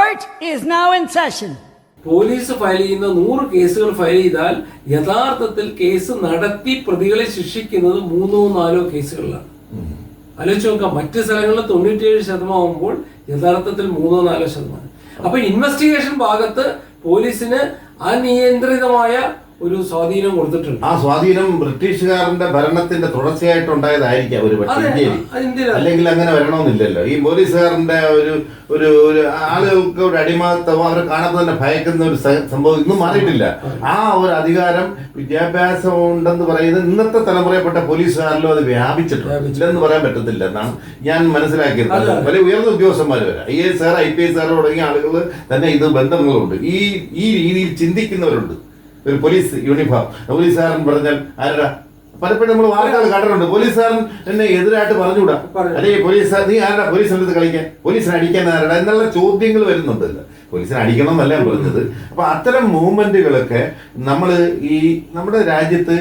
Court is now in session. Police file ചെയ്യുന്ന 100 കേസുകൾ file ചെയ്താൽ യഥാർത്ഥത്തിൽ കേസ് നടത്തി പ്രതികളെ ശിക്ഷിക്കുന്നത് 3-4 കേസുകളിലാണ്. ആലോചിച്ച് നോക്കാം, മറ്റ് സ്ഥലങ്ങളിൽ 97% ആകുമ്പോൾ യഥാർത്ഥത്തിൽ 3-4%. അപ്പൊ ഇൻവെസ്റ്റിഗേഷൻ ഭാഗത്ത് പോലീസിന് അനിയന്ത്രിതമായ ഒരു സ്വാധീനം കൊടുത്തിട്ടുണ്ട്. ആ സ്വാധീനം ബ്രിട്ടീഷുകാരന്റെ ഭരണത്തിന്റെ തുടർച്ചയായിട്ടുണ്ടായതായിരിക്കാം ഒരു പക്ഷേ ഇന്ത്യയിൽ, അല്ലെങ്കിൽ അങ്ങനെ വരണമെന്നില്ലല്ലോ. ഈ പോലീസുകാരന്റെ ഒരു ആളുകൾക്ക് ഒരു അടിമത്തം അവർ കാണാതെ തന്നെ ഭയക്കുന്ന ഒരു സംഭവം ഇന്നും മാറിയിട്ടില്ല. ആ ഒരു അധികാരം വിദ്യാഭ്യാസം ഉണ്ടെന്ന് പറയുന്നത് ഇന്നത്തെ തലമുറയിൽപ്പെട്ട പോലീസുകാരിലും അത് വ്യാപിച്ചിട്ടില്ലെന്ന് പറയാൻ പറ്റത്തില്ല എന്നാണ് ഞാൻ മനസ്സിലാക്കിയത്. വലിയ ഉയർന്ന ഉദ്യോഗസ്ഥന്മാർ വരെ IAS, IPS തുടങ്ങിയ ആളുകൾ തന്നെ ഇത് ബന്ധങ്ങളുണ്ട്. ഈ രീതിയിൽ ചിന്തിക്കുന്നവരുണ്ട്. ഒരു പോലീസ് യൂണിഫോം പോലീസുകാരൻ പറഞ്ഞാൽ ആരാ, പലപ്പോഴും നമ്മൾ വാർത്തകൾ കണ്ടിട്ടുണ്ട്. പോലീസുകാരൻ എന്നെ എതിരായിട്ട് പറഞ്ഞുകൂടാ, അല്ലെങ്കിൽ പോലീസ് നീ ആരാ പോലീസിന്റെ അടുത്ത് കളിക്കാൻ, പോലീസിനെ അടിക്കാൻ ആരാ എന്നുള്ള ചോദ്യങ്ങൾ വരുന്നുണ്ടല്ലോ. പോലീസിനെ അടിക്കണം എന്നല്ല ഞാൻ പറഞ്ഞത്. അപ്പൊ അത്തരം മൂവ്മെന്റുകളൊക്കെ നമ്മുടെ രാജ്യത്ത്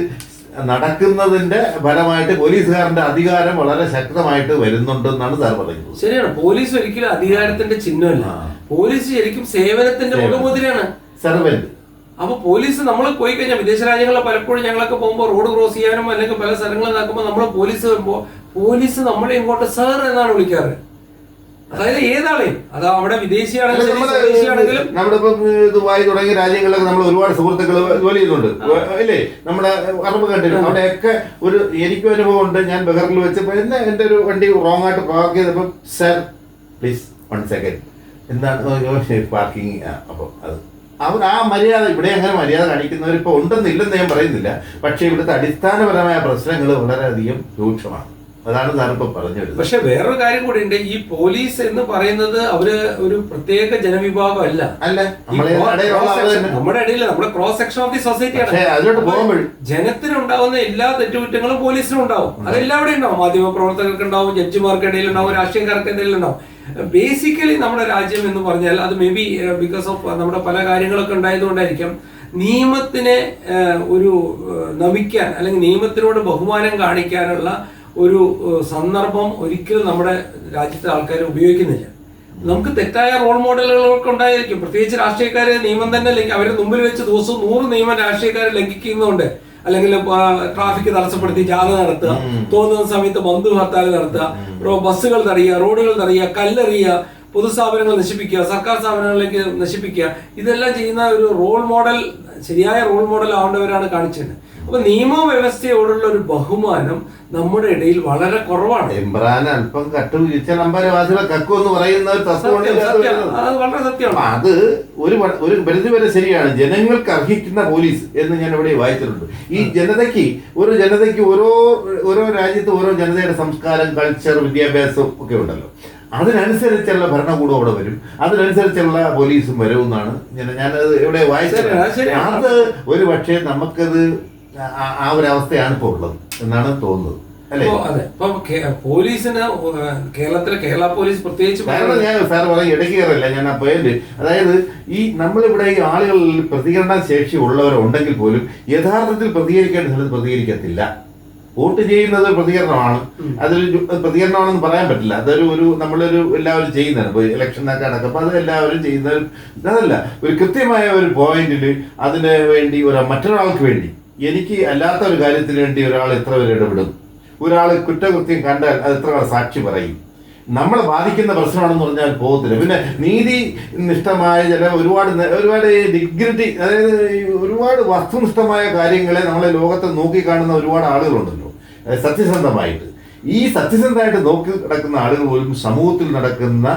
നടക്കുന്നതിന്റെ ഫലമായിട്ട് പോലീസുകാരന്റെ അധികാരം വളരെ ശക്തമായിട്ട് വരുന്നുണ്ടെന്നാണ് സാർ പറയുന്നത്. ശരിയാണ്, പോലീസ് ഒരിക്കലും അധികാരത്തിന്റെ ചിഹ്നമല്ല. പോലീസ് ശരിക്കും സേവനത്തിന്റെ മുഖമുദ്രയാണ്, സെർവന്റ്. അപ്പൊ പോലീസ് നമ്മൾ പോയി കഴിഞ്ഞാൽ വിദേശ രാജ്യങ്ങളിൽ പലപ്പോഴും ഞങ്ങളൊക്കെ പോകുമ്പോൾ റോഡ് ക്രോസ് ചെയ്യാനും അല്ലെങ്കിൽ പല സ്ഥലങ്ങളിൽ നടക്കുമ്പോൾ നമ്മളെ പോലീസ് വരുമ്പോൾ പോലീസ് നമ്മളെ ഇങ്ങോട്ട് സർ എന്നാണ് വിളിക്കാറ്. അതായത് ഏതാളെയും, അത് അവിടെ വിദേശിയാണെങ്കിലും നമ്മളിപ്പം ദുബായ് തുടങ്ങിയ രാജ്യങ്ങളിലൊക്കെ നമ്മൾ ഒരുപാട് സുഹൃത്തുക്കൾ ജോലി ചെയ്യുന്നുണ്ട് അല്ലേ. നമ്മുടെ അറബ് കണ്ടിട്ടുണ്ട്. അവിടെയൊക്കെ എനിക്കും അനുഭവം ഉണ്ട്. ഞാൻ ബഹറിൽ വെച്ചപ്പോൾ എന്റെ ഒരു വണ്ടി റോങ് ആയിട്ട് പാർക്ക് ചെയ്തപ്പോൾ സർ പ്ലീസ് 1 സെക്കൻഡ് എന്താണ് പാർക്കിങ്. അപ്പോൾ അവർ ആ മര്യാദ, ഇവിടെ അങ്ങനെ മര്യാദ കാണിക്കുന്നവർ ഇപ്പോൾ ഉണ്ടെന്നില്ലെന്ന് ഞാൻ പറയുന്നില്ല. പക്ഷെ ഇവിടുത്തെ അടിസ്ഥാനപരമായ പ്രശ്നങ്ങൾ വളരെയധികം രൂക്ഷമാണ്. അതാണ് സാറിപ്പോ പറഞ്ഞു വരുന്നത്. പക്ഷെ വേറൊരു കാര്യം കൂടി ഉണ്ട്. ഈ പോലീസ് എന്ന് പറയുന്നത് അവര് ഒരു പ്രത്യേക ജനവിഭാഗം അല്ല. നമ്മുടെ ഇടയിൽ നമ്മുടെ ക്രോസ് സെക്ഷൻ ഓഫ് ദി സൊസൈറ്റിയാണ്. ജനത്തിനുണ്ടാവുന്ന എല്ലാ തെറ്റുകുറ്റങ്ങളും പോലീസിനും ഉണ്ടാവും. അതെല്ലാവരുടെയും ഉണ്ടാവും. മാധ്യമ പ്രവർത്തകർക്ക് ഉണ്ടാവും, ജഡ്ജിമാർക്കിടയിൽ ഉണ്ടാവും, രാഷ്ട്രീയക്കാർക്ക് ഇടയിൽ ഉണ്ടാവും. ബേസിക്കലി നമ്മുടെ രാജ്യം എന്ന് പറഞ്ഞാൽ അത് മേ ബി ബിക്കോസ് ഓഫ് നമ്മുടെ പല കാര്യങ്ങളൊക്കെ ഉണ്ടായതുകൊണ്ടായിരിക്കും നിയമത്തിനെ ഒരു നമിക്കാൻ അല്ലെങ്കിൽ നിയമത്തിനോട് ബഹുമാനം കാണിക്കാനുള്ള ഒരു സന്ദർഭം ഒരിക്കലും നമ്മുടെ രാജ്യത്തെ ആൾക്കാർ ഉപയോഗിക്കുന്നില്ല. നമുക്ക് തെറ്റായ റോൾ മോഡലുകളൊക്കെ ഉണ്ടായിരിക്കും. പ്രത്യേകിച്ച് രാഷ്ട്രീയക്കാര് നിയമം തന്നെ അവരുടെ മുമ്പിൽ വെച്ച് ദിവസവും 100 നിയമം രാഷ്ട്രീയക്കാർ ലംഘിക്കുന്നുണ്ട്. അല്ലെങ്കിൽ ട്രാഫിക് തടസ്സപ്പെടുത്തി ജാഥ നടത്തുക, തോന്നുന്ന സമയത്ത് ബന്ദ് ഹർത്താൽ നടത്തുക, ബസ്സുകൾ തടയുക, റോഡുകൾ തടയുക, കല്ലെറിയുക, പൊതുസ്ഥാപനങ്ങൾ നശിപ്പിക്കുക, സർക്കാർ സ്ഥാപനങ്ങളിലേക്ക് നശിപ്പിക്കുക, ഇതെല്ലാം ചെയ്യുന്ന ഒരു റോൾ മോഡൽ, ശരിയായ റോൾ മോഡൽ ആവേണ്ടവരാണ് കാണിച്ചത്. അപ്പൊ നിയമവ്യവസ്ഥയോടുള്ള ഒരു ബഹുമാനം നമ്മുടെ ഇടയിൽ വളരെ കുറവാണ്. അല്പം കട്ടുവീഴ്ച കക്കുമെന്ന് പറയുന്ന വളരെ സത്യമാണ്. അത് ഒരു പരിധി വരെ ശരിയാണ്. ജനങ്ങൾക്ക് അർഹിക്കുന്ന പോലീസ് എന്ന് ഞാൻ ഇവിടെ വായിച്ചിട്ടുണ്ട്. ഈ ജനതയ്ക്ക് ഓരോ രാജ്യത്ത് ഓരോ ജനതയുടെ സംസ്കാരം, കൾച്ചർ, വിദ്യാഭ്യാസം ഒക്കെ ഉണ്ടല്ലോ. അതിനനുസരിച്ചുള്ള ഭരണകൂടം അവിടെ വരും, അതിനനുസരിച്ചുള്ള പോലീസും വരും എന്നാണ് ഞാനത് ഇവിടെ വായിച്ചത്. അത് ഒരു പക്ഷേ നമുക്കത് ആ ഒരു അവസ്ഥയാണ് ഇപ്പോൾ ഉള്ളത് എന്നാണ് തോന്നുന്നത്. അതെ, ഇപ്പൊ പോലീസിന് കേരള പോലീസ് പ്രത്യേകിച്ച് കാരണം ഞാൻ സാർ പറയും ഇടയ്ക്ക് കയറില്ല ഞാൻ ആ പോയിന്റ്. അതായത് നമ്മളിവിടെ ഈ ആളുകളിൽ പ്രതികരണ ശേഷി ഉള്ളവരുണ്ടെങ്കിൽ പോലും യഥാർത്ഥത്തിൽ പ്രതികരിക്കേണ്ട സ്ഥലത്ത് പ്രതികരിക്കത്തില്ല. വോട്ട് ചെയ്യുന്നത് പ്രതികരണമാണ്. അതൊരു പ്രതികരണമാണെന്ന് പറയാൻ പറ്റില്ല. അതൊരു നമ്മളൊരു എല്ലാവരും ചെയ്യുന്നതാണ്. ഇപ്പോൾ ഇലക്ഷനൊക്കെ നടക്കുമ്പോൾ അത് എല്ലാവരും ചെയ്യുന്നത് അതല്ല. ഒരു കൃത്യമായ ഒരു പോയിന്റിൽ അതിന് വേണ്ടി മറ്റൊരാൾക്ക് വേണ്ടി, എനിക്ക് അല്ലാത്ത ഒരു കാര്യത്തിന് വേണ്ടി ഒരാൾ എത്ര പേര് ഇടപെടും, ഒരാൾ കുറ്റകൃത്യം കണ്ടാൽ അത് എത്ര ആൾ സാക്ഷി പറയും, നമ്മളെ ബാധിക്കുന്ന പ്രശ്നമാണെന്ന് പറഞ്ഞാൽ പോകത്തില്ല. പിന്നെ നീതി നിഷ്ഠമായ ഒരുപാട് ഡിഗ്നിറ്റി, അതായത് ഒരുപാട് വസ്തുനിഷ്ഠമായ കാര്യങ്ങളെ നമ്മളെ ലോകത്തെ നോക്കിക്കാണുന്ന ഒരുപാട് ആളുകളുണ്ടല്ലോ സത്യസന്ധമായിട്ട്. ഈ സത്യസന്ധമായിട്ട് നോക്കി നടക്കുന്ന ആളുകൾ പോലും സമൂഹത്തിൽ നടക്കുന്ന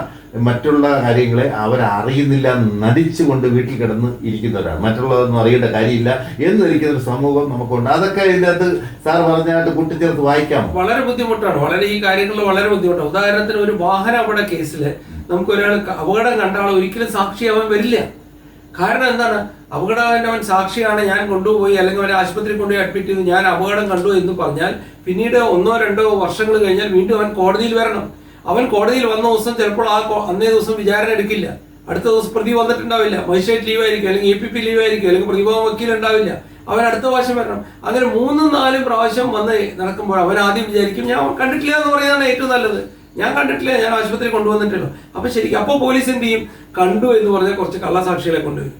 മറ്റുള്ള കാര്യങ്ങളെ അവരറിയുന്നില്ല, നടിച്ചുകൊണ്ട് വീട്ടിൽ കിടന്ന് ഇരിക്കുന്നവരാണ്. മറ്റുള്ളതൊന്നും അറിയേണ്ട കാര്യമില്ല എന്നിരിക്കുന്ന ഒരു സമൂഹം നമുക്കുണ്ട്. അതൊക്കെ ഇതിനകത്ത് സാർ പറഞ്ഞായിട്ട് കൂട്ടിച്ചേർത്ത് വായിക്കാം. വളരെ ബുദ്ധിമുട്ടാണ്, ഈ കാര്യങ്ങളിൽ വളരെ ബുദ്ധിമുട്ടാണ്. ഉദാഹരണത്തിന് ഒരു വാഹന അപകട കേസിൽ നമുക്ക് ഒരാൾ അപകടം കണ്ട ആൾ ഒരിക്കലും സാക്ഷിയാവാൻ വരില്ല. കാരണം എന്താണ്? അവൻ സാക്ഷിയാണ്, ഞാൻ കൊണ്ടുപോയി അല്ലെങ്കിൽ അവൻ ആശുപത്രി കൊണ്ടുപോയി അഡ്മിറ്റ് ചെയ്തു, ഞാൻ അപകടം കണ്ടു എന്ന് പറഞ്ഞാൽ പിന്നീട് 1-2 വർഷങ്ങൾ കഴിഞ്ഞാൽ വീണ്ടും അവൻ കോടതിയിൽ വരണം. അവൻ കോടതിയിൽ വന്ന ദിവസം ചിലപ്പോൾ അന്നേ ദിവസം വിചാരണ എടുക്കില്ല, അടുത്ത ദിവസം പ്രതി വന്നിട്ടുണ്ടാവില്ല, മജിസ്ട്രേറ്റ് ലീവായിരിക്കും, അല്ലെങ്കിൽ APP ലീവായിരിക്കും, അല്ലെങ്കിൽ പ്രതിഭാഗം വക്കീൽ ഉണ്ടാവില്ല, അവൻ അടുത്ത പ്രാവശ്യം വരണം. അങ്ങനെ 3-4 പ്രാവശ്യം വന്ന് നടക്കുമ്പോൾ അവൻ ആദ്യം വിചാരിക്കും ഞാൻ കണ്ടിട്ടില്ല എന്ന് പറയുന്നതാണ് ഏറ്റവും നല്ലത്. ഞാൻ കണ്ടിട്ടില്ല, ഞാൻ ആശുപത്രി കൊണ്ടുവന്നിട്ടില്ല. അപ്പൊ ശരിക്കും അപ്പോൾ പോലീസ് എന്ത് ചെയ്യും? കണ്ടു എന്ന് പറഞ്ഞ കുറച്ച് കള്ളസാക്ഷികളെ കൊണ്ടുവരും.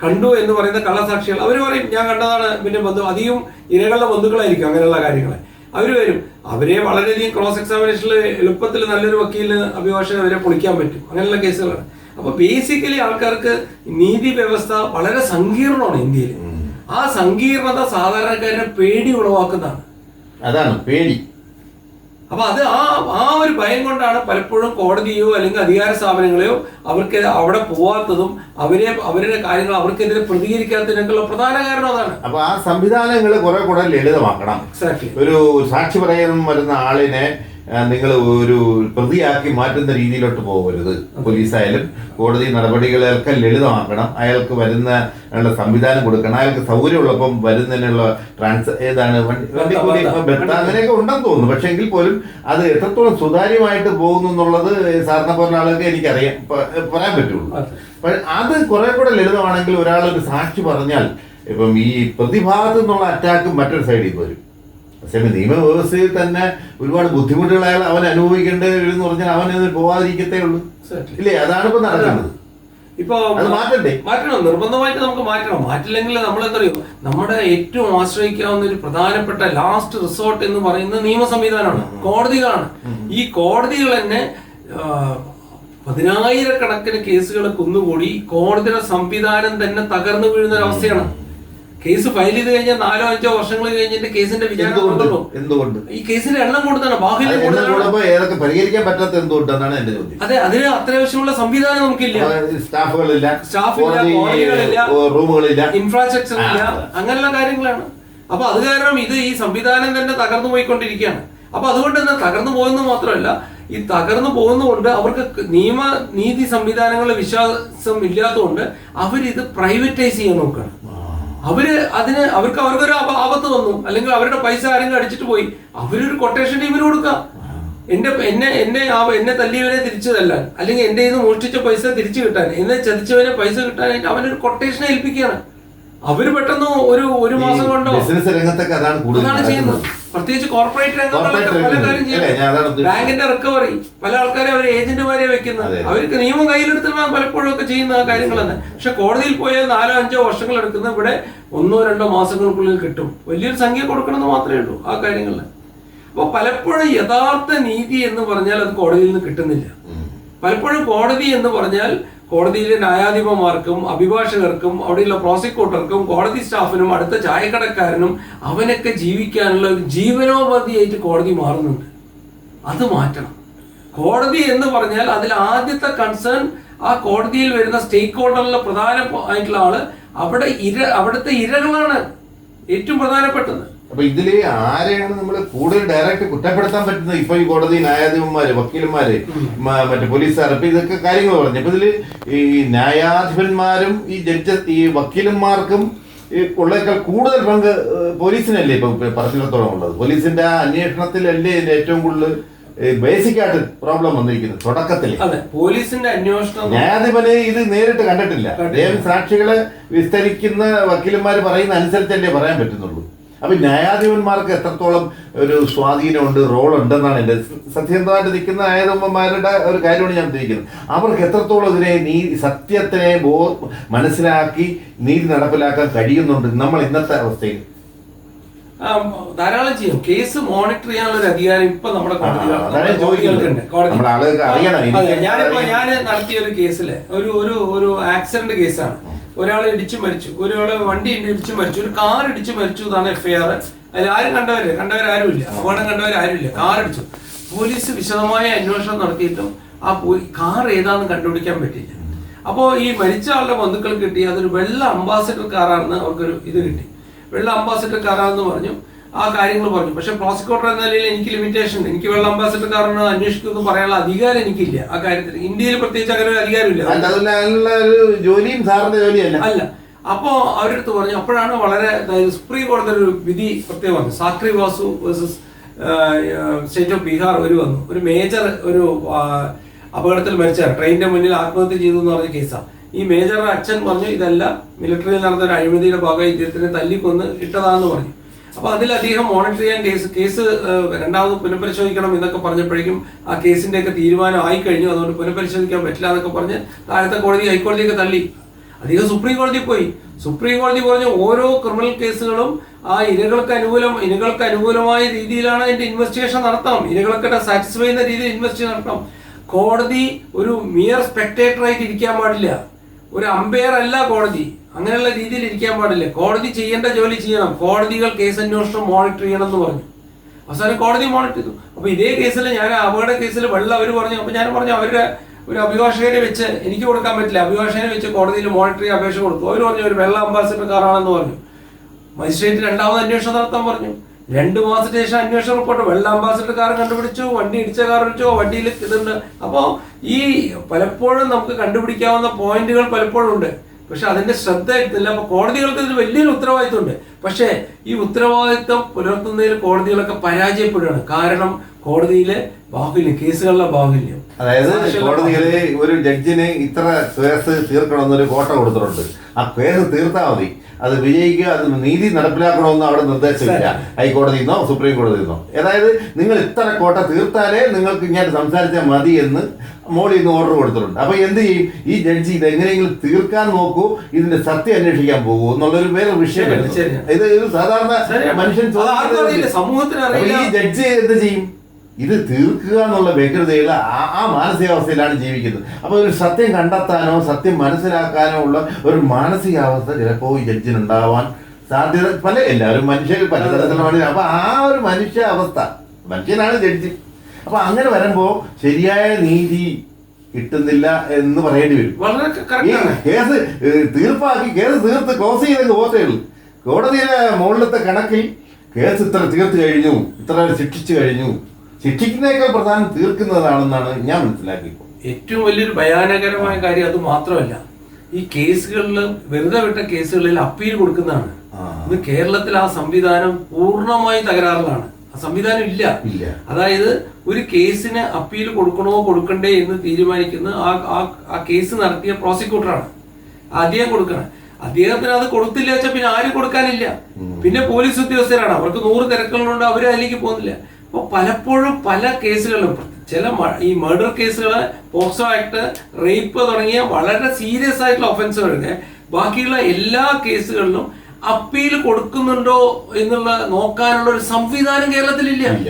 കണ്ടു എന്ന് പറയുന്ന കള്ളസാക്ഷികൾ അവർ പറയും ഞാൻ കണ്ടതാണ്. പിന്നെ അധികം ഇരകളുടെ ബന്ധുക്കളായിരിക്കും അങ്ങനെയുള്ള കാര്യങ്ങൾ. അവർ വരും, അവരെ വളരെയധികം ക്രോസ് എക്സാമിനേഷനിൽ എളുപ്പത്തിൽ നല്ലൊരു വക്കീലിന് അഭിഭാഷകൻ അവരെ പൊളിക്കാൻ പറ്റും. അങ്ങനെയുള്ള കേസുകളാണ്. അപ്പൊ ബേസിക്കലി ആൾക്കാർക്ക് നീതി വ്യവസ്ഥ വളരെ സങ്കീർണമാണ് ഇന്ത്യയിൽ. ആ സങ്കീർണത സാധാരണക്കാരനെ പേടി ഉളവാക്കുന്നതാണ്. അതാണ് പേടി. അപ്പൊ അത് ആ ഒരു ഭയം കൊണ്ടാണ് പലപ്പോഴും കോടതിയോ അല്ലെങ്കിൽ അധികാര സ്ഥാപനങ്ങളെയോ അവർക്ക് അവിടെ പോവാത്തതും അവരുടെ കാര്യങ്ങൾ അവർക്കെതിരെ പ്രതികരിക്കാത്തതിനൊക്കെയുള്ള പ്രധാന കാരണം അതാണ്. അപ്പൊ ആ സംവിധാനങ്ങൾ കുറെ കൂടെ ലളിതമാക്കണം. ഒരു സാക്ഷി പറയാൻ വരുന്ന ആളിനെ നിങ്ങൾ ഒരു പ്രതിയാക്കി മാറ്റുന്ന രീതിയിലോട്ട് പോകരുത്. പോലീസായാലും കോടതി നടപടികളൊക്കെ ലളിതമാക്കണം. അയാൾക്ക് വരുന്ന സംവിധാനം കൊടുക്കണം. അയാൾക്ക് സൗകര്യമുള്ളപ്പം വരുന്നതിനുള്ള അങ്ങനെയൊക്കെ ഉണ്ടെന്ന് തോന്നുന്നു. പക്ഷെ എങ്കിൽ പോലും അത് എത്രത്തോളം സുതാര്യമായിട്ട് പോകുന്നു എന്നുള്ളത് സാറിനെ പോലുള്ള ആൾക്ക് എനിക്കറിയാം, പറയാൻ പറ്റുള്ളൂ. അത് കുറെ കൂടെ ലളിതമാണെങ്കിൽ ഒരാളൊരു സാക്ഷി പറഞ്ഞാൽ ഇപ്പം ഈ പ്രതിഭാഗത്തു നിന്നുള്ള അറ്റാക്ക് മറ്റൊരു സൈഡിൽ വരും. പക്ഷേ നിയമവ്യവസ്ഥയിൽ തന്നെ ഒരുപാട് ബുദ്ധിമുട്ടുകൾ അവൻ അനുഭവിക്കേണ്ടതെന്ന് പറഞ്ഞാൽ അവൻ പോവാതിരിക്കത്തേ ഉള്ളൂ. ഇല്ലേ? അതാണ് ഇപ്പൊ നടക്കുന്നത്. ഇപ്പൊ മാറ്റണം, നിർബന്ധമായിട്ട് നമുക്ക് മാറ്റണം. മാറ്റില്ലെങ്കിൽ നമ്മൾ എന്താ പറയുക, നമ്മുടെ ഏറ്റവും ആശ്രയിക്കാവുന്ന ഒരു പ്രധാനപ്പെട്ട ലാസ്റ്റ് റിസോർട്ട് എന്ന് പറയുന്നത് നിയമ സംവിധാനമാണ്, കോടതികളാണ്. ഈ കോടതികൾ തന്നെ 10,000-കണക്കിന് കേസുകൾ കുന്നുകൂടി കോടതിയുടെ സംവിധാനം തന്നെ തകർന്നു വീഴുന്ന ഒരവസ്ഥയാണ്. കേസ് ഫയൽ ചെയ്ത് കഴിഞ്ഞാൽ 4-5 വർഷങ്ങൾ കഴിഞ്ഞിട്ട് കേസിന്റെ വിചാരണ എന്തുകൊണ്ട് ഈ കേസിന്റെ എണ്ണം കൂടുതലാണ്, ബാഹ്യം പരിഹരിക്കാൻ പറ്റാത്ത എന്തുകൊണ്ടാണ് എന്റെ ചോദ്യം. അതെ, അതിന് അത്യാവശ്യമുള്ള സംവിധാനം നമുക്കില്ല. സ്റ്റാഫുകളില്ല, റൂമുകളില്ല, ഇൻഫ്രാസ്ട്രക്ചർ ഇല്ല, അങ്ങനെയുള്ള കാര്യങ്ങളാണ്. അപ്പൊ അത് കാരണം ഈ സംവിധാനം തന്നെ തകർന്നു പോയിക്കൊണ്ടിരിക്കുകയാണ്. അപ്പൊ അതുകൊണ്ട് തന്നെ തകർന്നു പോകുന്നത് മാത്രമല്ല, ഈ തകർന്നു പോകുന്നതുകൊണ്ട് അവർക്ക് നീതി സംവിധാനങ്ങളിൽ വിശ്വാസം ഇല്ലാത്തതുകൊണ്ട് അവരിത് പ്രൈവറ്റൈസ് ചെയ്യാൻ നോക്കുകയാണ്. അവർക്കൊരു ആപത്ത് വന്നു, അല്ലെങ്കിൽ അവരുടെ പൈസ ആരെങ്കിലും അടിച്ചിട്ട് പോയി, അവരൊരു കൊട്ടേഷൻ ടീമിന് കൊടുക്കാം. എന്നെ തല്ലിയവനെ തിരിച്ചു തല്ലാൻ, അല്ലെങ്കിൽ എന്റെ നിന്ന് മോഷ്ടിച്ച പൈസ തിരിച്ചു കിട്ടാൻ, എന്നെ ചതിച്ചവനെ പൈസ കിട്ടാനായിട്ട് അവനൊരു കൊട്ടേഷനെ ഏൽപ്പിക്കുകയാണ്. അവര് പെട്ടെന്ന് ഒരു മാസം കൊണ്ടോ അതാണ് ചെയ്യുന്നത്. പ്രത്യേകിച്ച് കോർപ്പറേറ്റ് രംഗങ്ങളിലൊക്കെ പല കാര്യം ചെയ്യുന്നത്. ബാങ്കിന്റെ റിക്കവറി പല ആൾക്കാരെ അവർ ഏജന്റുമാരെ വെക്കുന്നത്, അവർക്ക് നിയമം കയ്യിലെടുത്തിട്ടാണ് പലപ്പോഴും ഒക്കെ ചെയ്യുന്ന ആ കാര്യങ്ങൾ തന്നെ. പക്ഷെ കോടതിയിൽ പോയാൽ 4-5 വർഷങ്ങൾ എടുക്കുന്ന ഇവിടെ 1-2 മാസങ്ങൾക്കുള്ളിൽ കിട്ടും. വലിയൊരു സംഖ്യ കൊടുക്കണമെന്ന് മാത്രമേ ഉള്ളൂ ആ കാര്യങ്ങളിൽ. അപ്പൊ പലപ്പോഴും യഥാർത്ഥ നീതി എന്ന് പറഞ്ഞാൽ അത് കോടതിയിൽ നിന്ന് കിട്ടുന്നില്ല. പലപ്പോഴും കോടതി എന്ന് പറഞ്ഞാൽ കോടതിയിലെ ന്യായാധിപന്മാർക്കും അഭിഭാഷകർക്കും അവിടെയുള്ള പ്രോസിക്യൂട്ടർക്കും കോടതി സ്റ്റാഫിനും അടുത്ത ചായക്കടക്കാരനും അവനൊക്കെ ജീവിക്കാനുള്ള ഒരു ജീവനോപാധിയായിട്ട് കോടതി മാറുന്നുണ്ട്. അത് മാറ്റണം. കോടതി എന്ന് പറഞ്ഞാൽ അതിൽ ആദ്യത്തെ കൺസേൺ ആ കോടതിയിൽ വരുന്ന സ്റ്റേക്ക് ഹോൾഡറിലെ പ്രധാനമായിട്ടുള്ള ആള് അവിടുത്തെ ഇരകളാണ് ഏറ്റവും പ്രധാനപ്പെട്ടത്. അപ്പൊ ഇതില് ആരെയാണ് നമ്മൾ കൂടുതൽ ഡയറക്റ്റ് കുറ്റപ്പെടുത്താൻ പറ്റുന്നത്? ഇപ്പൊ ഈ കോടതി ന്യായാധിപന്മാര്, വക്കീലന്മാര്, മറ്റേ പോലീസുകാർ, ഇപ്പൊ ഇതൊക്കെ കാര്യങ്ങൾ പറഞ്ഞു. അപ്പൊ ഇതില് ഈ ന്യായാധിപന്മാരും ഈ വക്കീലന്മാർക്കും ഉള്ളേക്കാൾ കൂടുതൽ പങ്ക് പോലീസിനല്ലേ ഇപ്പൊ പറഞ്ഞിടത്തോളം ഉള്ളത്? പോലീസിന്റെ അന്വേഷണത്തിലല്ലേ ഏറ്റവും കൂടുതൽ ബേസിക് ആയിട്ട് പ്രോബ്ലം വന്നിരിക്കുന്നത് തുടക്കത്തിൽ. പോലീസിന്റെ അന്വേഷണം ന്യായാധിപനെ ഇത് നേരിട്ട് കണ്ടിട്ടില്ല. സാക്ഷികളെ വിസ്തരിക്കുന്ന വക്കീലന്മാര് പറയുന്ന അനുസരിച്ചല്ലേ പറയാൻ പറ്റുന്നുള്ളൂ. അപ്പൊ ന്യായാധിപന്മാർക്ക് എത്രത്തോളം ഒരു സ്വാധീനമുണ്ട്, റോൾ ഉണ്ടെന്നാണ് എൻ്റെ സത്യസന്ധമായിട്ട് നിൽക്കുന്ന ന്യായാധിപന്മാരുടെ ഒരു കാര്യമാണ് ഞാൻ ഉദ്ദേശിക്കുന്നത്. അവർക്ക് എത്രത്തോളം ഇതിനെ സത്യത്തിനെ മനസ്സിലാക്കി നീതി നടപ്പിലാക്കാൻ കഴിയുന്നുണ്ട് നമ്മൾ ഇന്നത്തെ അവസ്ഥയിൽ? ധാരാളം ചെയ്യും. കേസ് മോണിറ്റർ ചെയ്യാനുള്ള ഒരു അധികാരം ഇപ്പൊ നമ്മുടെ ഞാൻ നടത്തിയ ഒരു കേസില് ഒരു ആക്സിഡന്റ് കേസാണ്. ഒരാൾ ഇടിച്ചു മരിച്ചു, ഒരാള് വണ്ടി ഇടിച്ചു മരിച്ചു, ഒരു കാർ ഇടിച്ചു മരിച്ചു എന്നാണ് FIR. അതിൽ ആരും കണ്ടവരാരുമില്ല, അപകടം കണ്ടവരാരുമില്ല, കാർ ഇടിച്ചു. പോലീസ് വിശദമായ അന്വേഷണം നടത്തിയിട്ടും ആ കാർ ഏതാണെന്ന് കണ്ടുപിടിക്കാൻ പറ്റില്ല. അപ്പോൾ ഈ മരിച്ച ആളുടെ ബന്ധുക്കൾ കിട്ടി അതൊരു വെള്ള അംബാസിഡർ കാറാണെന്ന് അവർക്കൊരു ഇത് കിട്ടി. വെള്ള അംബാസിഡർ കാറാണെന്ന് പറഞ്ഞു, ആ കാര്യങ്ങൾ പറഞ്ഞു. പക്ഷെ പ്രോസിക്യൂട്ടർ എന്ന നിലയിൽ എനിക്ക് ലിമിറ്റേഷൻ, എനിക്ക് വെള്ള അംബാസിഡർ കാറിന് അന്വേഷിക്കുന്നു പറയാനുള്ള അധികാരം എനിക്കില്ല ആ കാര്യത്തിൽ. ഇന്ത്യയിൽ പ്രത്യേകിച്ച് അങ്ങനെ ഒരു അധികാരമില്ല, അല്ല. അപ്പോ അവരടുത്ത് പറഞ്ഞു. അപ്പോഴാണ് വളരെ സുപ്രീം കോടതി ഒരു വിധി പ്രത്യേകം വന്നു. Sakiri Vasu versus state of Bihar വന്നു. ഒരു മേജർ ഒരു അപകടത്തിൽ മരിച്ച ട്രെയിനിന്റെ മുന്നിൽ ആത്മഹത്യ ചെയ്തു എന്ന് പറഞ്ഞ കേസാണ്. ഈ മേജറുടെ അച്ഛൻ പറഞ്ഞു ഇതല്ല മിലിറ്ററിയിൽ നടന്ന ഒരു അഴിമതിയുടെ ഭാഗമായി ഇദ്ദേഹത്തിനെ തല്ലിക്കൊന്ന് ഇട്ടതാന്ന് പറഞ്ഞു. അപ്പൊ അതിലധികം മോണിറ്റർ ചെയ്യാൻ കേസ് രണ്ടാമത് പുനഃപരിശോധിക്കണം എന്നൊക്കെ പറഞ്ഞപ്പോഴേക്കും ആ കേസിന്റെയൊക്കെ തീരുമാനം ആയിക്കഴിഞ്ഞു, അതുകൊണ്ട് പുനഃപരിശോധിക്കാൻ പറ്റില്ല എന്നൊക്കെ പറഞ്ഞ് താഴത്തെ കോടതി ഹൈക്കോടതിയൊക്കെ തള്ളി. അധികം സുപ്രീം കോടതി പോയി. സുപ്രീം കോടതി പറഞ്ഞു ഓരോ ക്രിമിനൽ കേസുകളും ആ ഇരകൾക്ക് അനുകൂലമായ രീതിയിലാണ് അതിന്റെ ഇൻവെസ്റ്റിഗേഷൻ നടത്തണം, ഇരകൾക്കിടെ സാറ്റിസ്ഫൈ ചെയ്യുന്ന രീതിയിൽ ഇൻവെസ്റ്റിഗേഷൻ നടത്തണം. കോടതി ഒരു മിയർ സ്പെക്ടേറ്റർ ആയിട്ട് ഇരിക്കാൻ പാടില്ല, ഒരു അമ്പയർ അല്ല കോടതി, അങ്ങനെയുള്ള രീതിയിൽ ഇരിക്കാൻ പാടില്ല. കോടതി ചെയ്യേണ്ട ജോലി ചെയ്യണം, കോടതികൾ കേസ് അന്വേഷണം മോണിറ്റർ ചെയ്യണം എന്ന് പറഞ്ഞു. അവസാനം കോടതി മോണിറ്റർ ചെയ്തു. അപ്പൊ ഇതേ കേസിൽ ഞാൻ അപകട കേസിൽ വെള്ളം അവർ പറഞ്ഞു. അപ്പൊ ഞാൻ പറഞ്ഞു അവരുടെ ഒരു അഭിഭാഷകനെ വെച്ച് എനിക്ക് കൊടുക്കാൻ പറ്റില്ല, അഭിഭാഷകനെ വെച്ച് കോടതിയിൽ മോണിറ്ററി അപേക്ഷ കൊടുത്തു. അവർ പറഞ്ഞു ഒരു വെള്ള അംബാസിഡർ കാറാണെന്ന് പറഞ്ഞു. മജിസ്ട്രേറ്റ് രണ്ടാമത് അന്വേഷണം നടത്താൻ പറഞ്ഞു. 2 മാസത്തിന് ശേഷം അന്വേഷണ റിപ്പോർട്ട്, വെള്ള അംബാസിഡർ കാർ കണ്ടുപിടിച്ചു, വണ്ടി ഇടിച്ച കാർ ഇടിച്ചു, വണ്ടിയിൽ ഇതുണ്ട്. അപ്പോൾ ഈ പലപ്പോഴും നമുക്ക് കണ്ടുപിടിക്കാവുന്ന പോയിന്റുകൾ പലപ്പോഴും ഉണ്ട്, പക്ഷെ അതിന്റെ ശ്രദ്ധ എത്തുന്നില്ല. അപ്പൊ കോടതികൾക്ക് ഇതിന് വലിയൊരു ഉത്തരവാദിത്വമുണ്ട്. പക്ഷേ ഈ ഉത്തരവാദിത്വം പുലർത്തുന്നതിൽ കോടതികളൊക്കെ പരാജയപ്പെടുകയാണ്. കാരണം കോടതിയിലെ ബാഹുല്യം, കേസുകളിലെ ബാഹുല്യം. അതായത് കോടതിയിലെ ഒരു ജഡ്ജിന് ഇത്ര കേസ് തീർക്കണമെന്നൊരു കോട്ട കൊടുത്തിട്ടുണ്ട്. ആ കേസ് തീർത്താൽ മതി, അത് വിജയിക്കുക, അത് നീതി നടപ്പിലാക്കണമെന്ന് അവിടെ നിർദ്ദേശമില്ല ഹൈക്കോടതിയിൽ നിന്നോ സുപ്രീം കോടതിയിൽ നിന്നോ. അതായത് നിങ്ങൾ ഇത്ര കോട്ട തീർത്താലേ നിങ്ങൾക്ക് ഇങ്ങനെ സംസാരിച്ചാൽ മതി എന്ന് മോളിൽ നിന്ന് ഓർഡർ കൊടുത്തിട്ടുണ്ട്. അപ്പൊ എന്ത് ചെയ്യും ഈ ജഡ്ജി? ഇത് എങ്ങനെയെങ്കിലും തീർക്കാൻ നോക്കൂ, ഇതിന്റെ സത്യം അന്വേഷിക്കാൻ പോകൂ എന്നുള്ളൊരു വേറെ വിഷയമാണ്. ഇത് ഒരു സാധാരണ മനുഷ്യൻ ഈ ജഡ്ജി എന്ത് ചെയ്യും? ഇത് തീർക്കുക എന്നുള്ള വ്യഗ്രതയുള്ള ആ മാനസികാവസ്ഥയിലാണ് ജീവിക്കുന്നത്. അപ്പോൾ ഒരു സത്യം കണ്ടെത്താനോ സത്യം മനസ്സിലാക്കാനോ ഉള്ള ഒരു മാനസികാവസ്ഥ ചിലപ്പോൾ ഈ ജഡ്ജിനുണ്ടാവാൻ സാധ്യത എല്ലാവരും മനുഷ്യർ പലതരത്തിലുള്ള. അപ്പൊ ആ ഒരു മനുഷ്യനാണ് ജഡ്ജി. അപ്പൊ അങ്ങനെ വരുമ്പോ ശരിയായ നീതി കിട്ടുന്നില്ല എന്ന് പറയേണ്ടി വരും. ഈ കേസ് തീർപ്പാക്കി കേസ് തീർത്ത് ക്ലോസ് ചെയ്തെങ്കിൽ പോകത്തേ ഉള്ളൂ. കോടതിയിലെ മുകളിലത്തെ കണക്കിൽ കേസ് ഇത്ര തീർത്ത് കഴിഞ്ഞു, ഇത്ര ശിക്ഷിച്ചു കഴിഞ്ഞു, ശിക്ഷിക്കുന്നതിനേക്കാൾ പ്രധാനം തീർക്കുന്നതാണെന്നാണ് ഞാൻ മനസ്സിലാക്കിയത്. ഏറ്റവും വലിയൊരു ഭയാനകരമായ കാര്യം അത് മാത്രമല്ല, ഈ കേസുകളിൽ വെറുതെ വിട്ട കേസുകളിൽ അപ്പീൽ കൊടുക്കുന്നതാണ്. ഇന്ന് കേരളത്തിൽ ആ സംവിധാനം പൂർണ്ണമായി തകരാറിലാണ്. ആ സംവിധാനം ഇല്ല. അതായത് ഒരു കേസിന് അപ്പീൽ കൊടുക്കണോ കൊടുക്കണ്ടേ എന്ന് തീരുമാനിക്കുന്ന ആ കേസ് നടത്തിയ പ്രോസിക്യൂട്ടറാണ്. അദ്ദേഹം കൊടുക്കണം. അദ്ദേഹത്തിന് അത് കൊടുത്തില്ല വെച്ചാൽ പിന്നെ ആരും കൊടുക്കാനില്ല. പിന്നെ പോലീസ് ഉദ്യോഗസ്ഥരാണ്, അവർക്ക് 100 തിരക്കുകളുണ്ട്, അവർ അതിലേക്ക് പോകുന്നില്ല. അപ്പോൾ പലപ്പോഴും പല കേസുകളിലും ചില ഈ മർഡർ കേസുകൾ, പോക്സോ ആക്ട്, റേപ്പ് തുടങ്ങിയ വളരെ സീരിയസ് ആയിട്ടുള്ള ഒഫൻസുകളൊക്കെ ബാക്കിയുള്ള എല്ലാ കേസുകളിലും അപ്പീൽ കൊടുക്കുന്നുണ്ടോ എന്നുള്ള നോക്കാനുള്ള ഒരു സംവിധാനം കേരളത്തിലില്ല.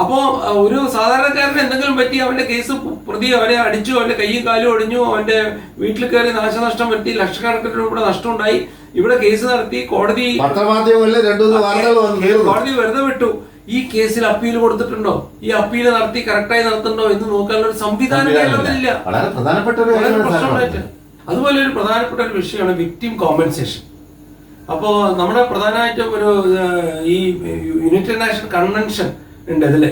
അപ്പോ ഒരു സാധാരണക്കാരന് എന്തെങ്കിലും പറ്റി അവന്റെ കേസ് പ്രതി അവനെ അടിച്ചു, അവന്റെ കൈയും കാലും ഒടിഞ്ഞു, അവന്റെ വീട്ടിൽ കയറി നാശനഷ്ടം വരുത്തി, ലക്ഷക്കണക്കിന് രൂപ നഷ്ടം ഉണ്ടായി, ഇവിടെ കേസ് നടത്തി, കോടതി വെറുതെ വിട്ടു. ഈ കേസിൽ അപ്പീൽ കൊടുത്തിട്ടുണ്ടോ, ഈ അപ്പീൽ നടത്തി കറക്റ്റായി നടത്തുന്നുണ്ടോ എന്ന് നോക്കാനുള്ള ഒരു സംവിധാനം കേരളത്തിലില്ല. അതുപോലെ ഒരു പ്രധാനപ്പെട്ട ഒരു വിഷയമാണ് വിക്ടിം കോമ്പൻസേഷൻ. അപ്പോൾ നമ്മുടെ പ്രധാനമായിട്ടും ഒരു ഈ യുണൈറ്റഡ് നേഷൻ കൺവെൻഷൻ ഉണ്ട്. അതില്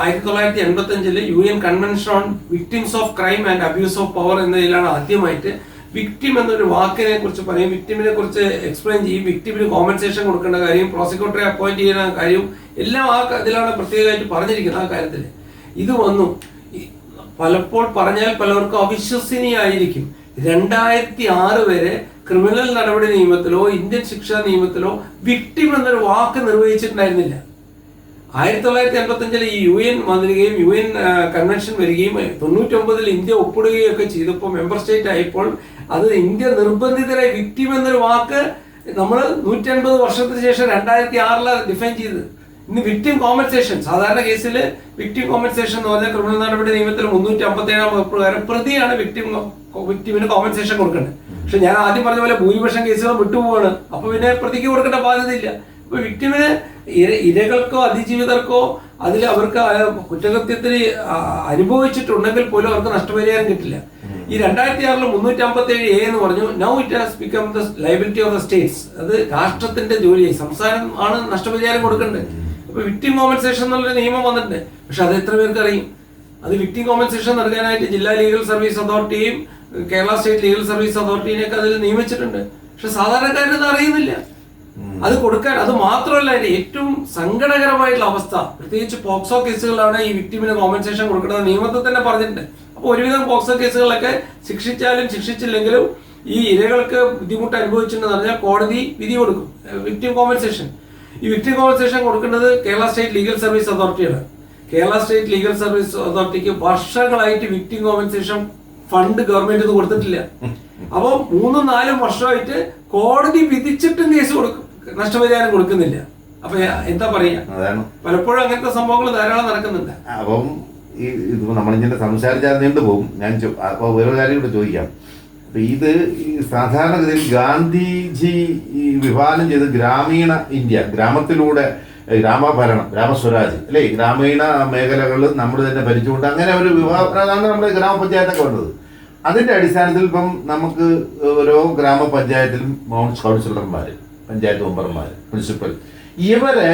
1985 UN convention on victims of crime and abuse of power എന്നതിലാണ് ആദ്യമായിട്ട് വിക്ടിം എന്നൊരു വാക്കിനെ കുറിച്ച് പറയും, വിക്ടിമിനെ കുറിച്ച് എക്സ്പ്ലെയിൻ ചെയ്യും, വിക്ടിമിന് കോമ്പൻസേഷൻ കൊടുക്കേണ്ട കാര്യം, പ്രോസിക്യൂട്ടറെ അപ്പോയിന്റ് ചെയ്യുന്ന കാര്യം എല്ലാം ആ ഇതിലാണ് പ്രത്യേകമായിട്ട് പറഞ്ഞിരിക്കുന്നത്. ആ കാര്യത്തിൽ ഇത് വന്നു. പലപ്പോൾ പറഞ്ഞാൽ പലർക്കും അവിശ്വസനീയമായിരിക്കും. 2006 വരെ ക്രിമിനൽ നടപടി നിയമത്തിലോ ഇന്ത്യൻ ശിക്ഷാ നിയമത്തിലോ വിക്ടിം എന്നൊരു വാക്ക് നിർവഹിച്ചിട്ടുണ്ടായിരുന്നില്ല. 1985 ഈ UN വന്നിരിക്കുകയും UN കൺവെൻഷൻ വരികയും 99 ഇന്ത്യ ഒപ്പിടുകയും ഒക്കെ ചെയ്തപ്പോൾ മെമ്പർ സ്റ്റേറ്റ് ആയപ്പോൾ അത് ഇന്ത്യ നിർബന്ധിതരായി വിക്ടിം എന്നൊരു വാക്ക് നമ്മൾ 150 വർഷത്തിന് ശേഷം 2006 ഡിഫൈൻ ചെയ്ത്. ഇന്ന് വിക്ടിം കോമ്പൻസേഷൻ, സാധാരണ കേസിൽ വിക്ടിം കോമ്പൻസേഷൻ എന്ന് പറഞ്ഞാൽ ക്രിമിനൽ നടപടി നിയമത്തിൽ 357 വകുപ്പ് പ്രകാരം പ്രതിയാണ് വിക്ടിമിന് കോമ്പൻസേഷൻ കൊടുക്കേണ്ടത്. പക്ഷെ ഞാൻ ആദ്യം പറഞ്ഞ പോലെ ഭൂരിപക്ഷം കേസുകൾ വിട്ടുപോവാണ്. അപ്പൊ പിന്നെ പ്രതിക്ക് കൊടുക്കേണ്ട ബാധ്യതയില്ല. അപ്പൊ വിക്ടിമിന് ഇരകൾക്കോ അതിജീവിതർക്കോ അതിൽ അവർക്ക് കുറ്റകൃത്യത്തിൽ അനുഭവിച്ചിട്ടുണ്ടെങ്കിൽ പോലും അവർക്ക് നഷ്ടപരിഹാരം കിട്ടില്ല. ഈ 2006 357A എന്ന് പറഞ്ഞു. Now it has become the liability of the States. അത് രാഷ്ട്രത്തിന്റെ ജോലിയായി, സംസ്ഥാനം ആണ് നഷ്ടപരിഹാരം കൊടുക്കേണ്ടത്. അപ്പൊ വിക്ടിം കോമ്പൻസേഷൻ എന്നുള്ള നിയമം വന്നിട്ടുണ്ട്. പക്ഷെ അത് എത്ര പേർക്ക് അറിയും? അത് വിക്ടിം കോമ്പൻസേഷൻ നൽകാനായിട്ട് ജില്ലാ ലീഗൽ സർവീസ് അതോറിറ്റിയും കേരള സ്റ്റേറ്റ് ലീഗൽ സർവീസ് അതോറിറ്റിനെയൊക്കെ അതിൽ നിയമിച്ചിട്ടുണ്ട്. പക്ഷെ സാധാരണക്കാരത് അറിയുന്നില്ല. അത് കൊടുക്കാൻ, അത് മാത്രമല്ല അതിന്റെ ഏറ്റവും സങ്കടകരമായിട്ടുള്ള അവസ്ഥ, പ്രത്യേകിച്ച് പോക്സോ കേസുകളാണ് ഈ വിക്ടിമിന് കോമ്പൻസേഷൻ കൊടുക്കുന്നത് നിയമത്തിൽ തന്നെ പറഞ്ഞിട്ടുണ്ട്. അപ്പോൾ ഒരുവിധം പോക്സോ കേസുകളിലൊക്കെ ശിക്ഷിച്ചാലും ശിക്ഷിച്ചില്ലെങ്കിലും ഈ ഇരകൾക്ക് ബുദ്ധിമുട്ട് അനുഭവിച്ചിട്ടുണ്ടെന്ന് പറഞ്ഞാൽ കോടതി വിധി കൊടുക്കും വിക്ടിം കോമ്പൻസേഷൻ. ഈ വിക്ടിം കോമ്പൻസേഷൻ കൊടുക്കേണ്ടത് കേരള സ്റ്റേറ്റ് ലീഗൽ സർവീസ് അതോറിറ്റിയാണ്. കേരള സ്റ്റേറ്റ് ലീഗൽ സർവീസ് അതോറിറ്റിക്ക് വർഷങ്ങളായിട്ട് വിക്ടിം കോമ്പൻസേഷൻ ഫണ്ട് ഗവൺമെന്റ് കൊടുത്തിട്ടില്ല. അപ്പോൾ 3-4 വർഷമായിട്ട് കോടതി വിധിച്ചിട്ടും കേസ് നഷ്ടപരിഹാരം കൊടുക്കുന്നില്ല. അപ്പൊ എന്താ പറയാ, പലപ്പോഴും അങ്ങനത്തെ സംഭവങ്ങൾ ധാരാളം നടക്കുന്നുണ്ട്. അപ്പം ഇത് നമ്മളിങ്ങനെ സംസാരിച്ചാൽ നീണ്ടുപോകും. ഞാൻ അപ്പോൾ വേറൊരു കാര്യം കൂടെ ചോദിക്കാം. അപ്പൊ ഇത് സാധാരണഗതിയിൽ ഗാന്ധിജി വിഭാവനം ചെയ്ത് ഗ്രാമീണ ഇന്ത്യ, ഗ്രാമത്തിലൂടെ ഗ്രാമഭരണം, ഗ്രാമസ്വരാജ് അല്ലേ, ഗ്രാമീണ മേഖലകൾ നമ്മൾ തന്നെ ഭരിച്ചുകൊണ്ട് അങ്ങനെ ഒരു വിഭാഗമാണ് നമ്മുടെ ഗ്രാമപഞ്ചായത്തൊക്കെ വന്നത്. അതിന്റെ അടിസ്ഥാനത്തിൽ ഇപ്പം നമുക്ക് ഓരോ ഗ്രാമപഞ്ചായത്തിലും കൗൺസിലർമാർ, പഞ്ചായത്ത് മെമ്പർമാർ, പ്രിൻസിപ്പൽ, ഇവരെ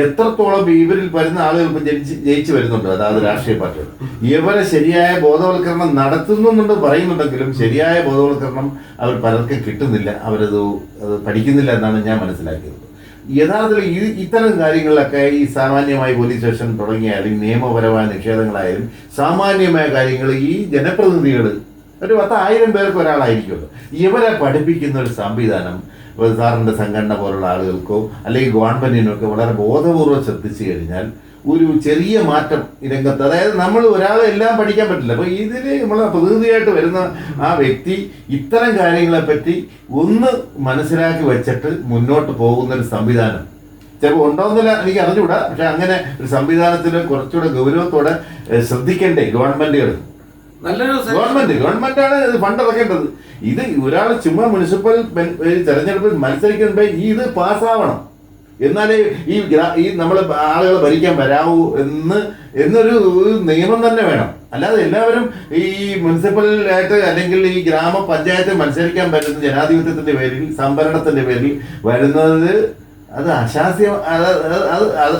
എത്രത്തോളം ഇവരിൽ വരുന്ന ആളുകൾ ഇപ്പം ജയിച്ചു വരുന്നുണ്ട്, അതായത് രാഷ്ട്രീയ പാർട്ടികൾ ഇവരെ ശരിയായ ബോധവൽക്കരണം നടത്തുന്നുണ്ട് പറയുന്നുണ്ടെങ്കിലും ശരിയായ ബോധവൽക്കരണം അവർ പലർക്കും കിട്ടുന്നില്ല, അത് പഠിക്കുന്നില്ല എന്നാണ് ഞാൻ മനസ്സിലാക്കിയത്. യഥാർത്ഥത്തിൽ ഇത്തരം കാര്യങ്ങളിലൊക്കെ ഈ സാമാന്യമായി പോലീസ് സ്റ്റേഷൻ തുടങ്ങിയാലും നിയമപരമായ നിഷേധങ്ങളായാലും സാമാന്യമായ കാര്യങ്ങൾ ഈ ജനപ്രതിനിധികൾ ഒരു 10,000 പേർക്ക് ഒരാളായിരിക്കുമല്ലോ, ഇവരെ പഠിപ്പിക്കുന്ന ഒരു സംവിധാനം സാറിൻ്റെ സംഘടന പോലുള്ള ആളുകൾക്കോ അല്ലെങ്കിൽ ഗവൺമെന്റിനൊക്കെ വളരെ ബോധപൂർവ്വം ശ്രദ്ധിച്ചു കഴിഞ്ഞാൽ ഒരു ചെറിയ മാറ്റം ഈ രംഗത്ത്, അതായത് നമ്മൾ ഒരാളെ എല്ലാം പഠിക്കാൻ പറ്റില്ല. അപ്പോൾ ഇതിൽ നമ്മൾ പ്രതിനിധിയായിട്ട് വരുന്ന ആ വ്യക്തി ഇത്തരം കാര്യങ്ങളെപ്പറ്റി ഒന്ന് മനസ്സിലാക്കി വെച്ചിട്ട് മുന്നോട്ട് പോകുന്ന ഒരു സംവിധാനം ചിലപ്പോൾ ഉണ്ടോന്നില്ല എനിക്ക് അറിഞ്ഞുകൂടാ. പക്ഷെ അങ്ങനെ ഒരു സംവിധാനത്തിൽ കുറച്ചുകൂടെ ഗൗരവത്തോടെ ശ്രദ്ധിക്കേണ്ടേ ഗവൺമെന്റുകൾ. ഗവൺമെന്റാണ് ഇത് ഫണ്ട് ഇറക്കേണ്ടത്. ഇത് ഒരാൾ ചുമ്മാ മുനിസിപ്പൽ തെരഞ്ഞെടുപ്പിൽ മത്സരിക്കുമ്പോൾ ഇത് പാസ്സാവണം, എന്നാലേ ഈ നമ്മൾ ആളുകൾ ഭരിക്കാൻ വരാവൂ എന്നൊരു നിയമം തന്നെ വേണം. അല്ലാതെ എല്ലാവരും ഈ മുനിസിപ്പൽ ആയിട്ട് അല്ലെങ്കിൽ ഈ ഗ്രാമപഞ്ചായത്ത് മത്സരിക്കാൻ പറ്റുന്ന ജനാധിപത്യത്തിന്റെ പേരിൽ, സംഭരണത്തിന്റെ പേരിൽ വരുന്നത് അത് അശാസ്യം,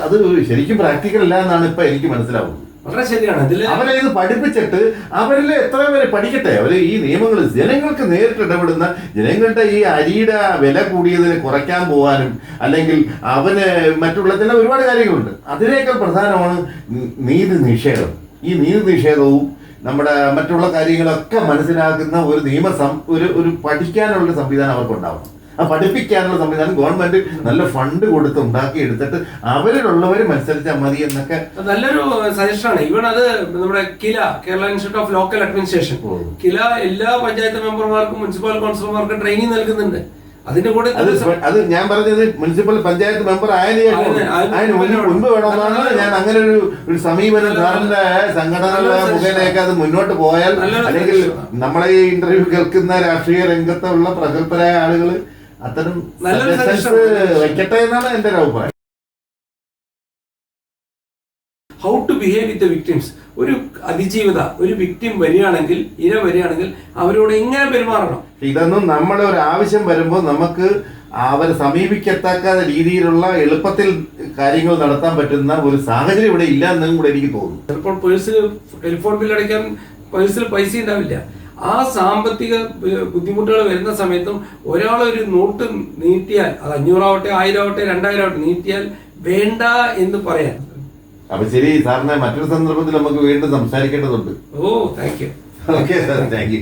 അത് ശരിക്കും പ്രാക്ടിക്കൽ അല്ല എന്നാണ് ഇപ്പൊ എനിക്ക് മനസ്സിലാവുന്നത്. വളരെ ശരിയാണ്. അവരെ ഇത് പഠിപ്പിച്ചിട്ട് അവരിൽ എത്ര പേര് പഠിക്കട്ടെ. അവര് ഈ നിയമങ്ങൾ ജനങ്ങൾക്ക് നേരിട്ട് ഇടപെടുന്ന, ജനങ്ങളുടെ ഈ അരിയുടെ വില കൂടിയതിനെ കുറയ്ക്കാൻ പോകാനും അല്ലെങ്കിൽ അവന് മറ്റുള്ള ചില ഒരുപാട് കാര്യങ്ങളുണ്ട്. അതിനേക്കാൾ പ്രധാനമാണ് നീതി നിഷേധം. ഈ നീതി നിഷേധവും നമ്മുടെ മറ്റുള്ള കാര്യങ്ങളൊക്കെ മനസ്സിലാക്കുന്ന ഒരു പഠിക്കാനുള്ള സംവിധാനം അവർക്കുണ്ടാവണം. ആ പഠിപ്പിക്കാനുള്ള സംവിധാനം ഗവൺമെന്റ് നല്ല ഫണ്ട് കൊടുത്ത് ഉണ്ടാക്കി എടുത്തിട്ട് അവരിലുള്ളവർ മത്സരിച്ചാൽ മതി എന്നൊക്കെ നല്ലൊരു സജഷനാണ്. ഈവൻ അത് നമ്മുടെ Kerala institute of local administration എല്ലാ പഞ്ചായത്ത് മെമ്പർമാർക്കും മുനിസിപ്പൽ കൗൺസിലർമാർക്കും ട്രെയിനിങ് നൽകുന്നുണ്ട്. അതിന്റെ കൂടെ അത് ഞാൻ പറഞ്ഞത് മുനിസിപ്പൽ പഞ്ചായത്ത് മെമ്പർ അതിന് മുൻപ് വേണമെന്നാണ് ഞാൻ അങ്ങനെ ഒരു സമീപനം സാറിന്റെ സംഘടനകളുടെ മുഖേനയൊക്കെ അത് മുന്നോട്ട് പോയാൽ, അല്ലെങ്കിൽ നമ്മളെ ഈ ഇന്റർവ്യൂ കേൾക്കുന്ന രാഷ്ട്രീയ രംഗത്തുള്ള പ്രഗത്ഭരായ ആളുകൾ അത്തരം വയ്ക്കട്ടെ എന്നാണ് എന്റെ ഒരു അഭിപ്രായം. How to behave with the victims. ഒരു അതിജീവിത, ഒരു വിക്ടിം വരികയാണെങ്കിൽ, ഇര വരികയാണെങ്കിൽ അവരോട് എങ്ങനെ പെരുമാറണം. ഇതൊന്നും നമ്മുടെ ഒരു ആവശ്യം വരുമ്പോൾ നമുക്ക് അവരെ സമീപിക്കത്തക്ക രീതിയിലുള്ള എളുപ്പത്തിൽ കാര്യങ്ങൾ നടത്താൻ പറ്റുന്ന ഒരു സാഹചര്യം ഇവിടെ ഇല്ല എന്നും കൂടെ എനിക്ക് തോന്നുന്നു. ചിലപ്പോൾ പേഴ്സിൽ ടെലിഫോൺ ബിൽ അടയ്ക്കാൻ പേഴ്സിൽ പൈസ ഉണ്ടാവില്ല. ആ സാമ്പത്തിക ബുദ്ധിമുട്ടുകൾ വരുന്ന സമയത്തും ഒരാളൊരു നോട്ട് നീട്ടിയാൽ, അത് 500 ആവട്ടെ, 1000 ആവട്ടെ, 2000 ആവട്ടെ, നീട്ടിയാൽ വേണ്ട എന്ന് പറയാൻ. അപ്പൊ ശരി സാറിനെ മറ്റൊരു സന്ദർഭത്തിൽ നമുക്ക് വീണ്ടും സംസാരിക്കേണ്ടതുണ്ട്. Oh thank you. Okay sir, thank U.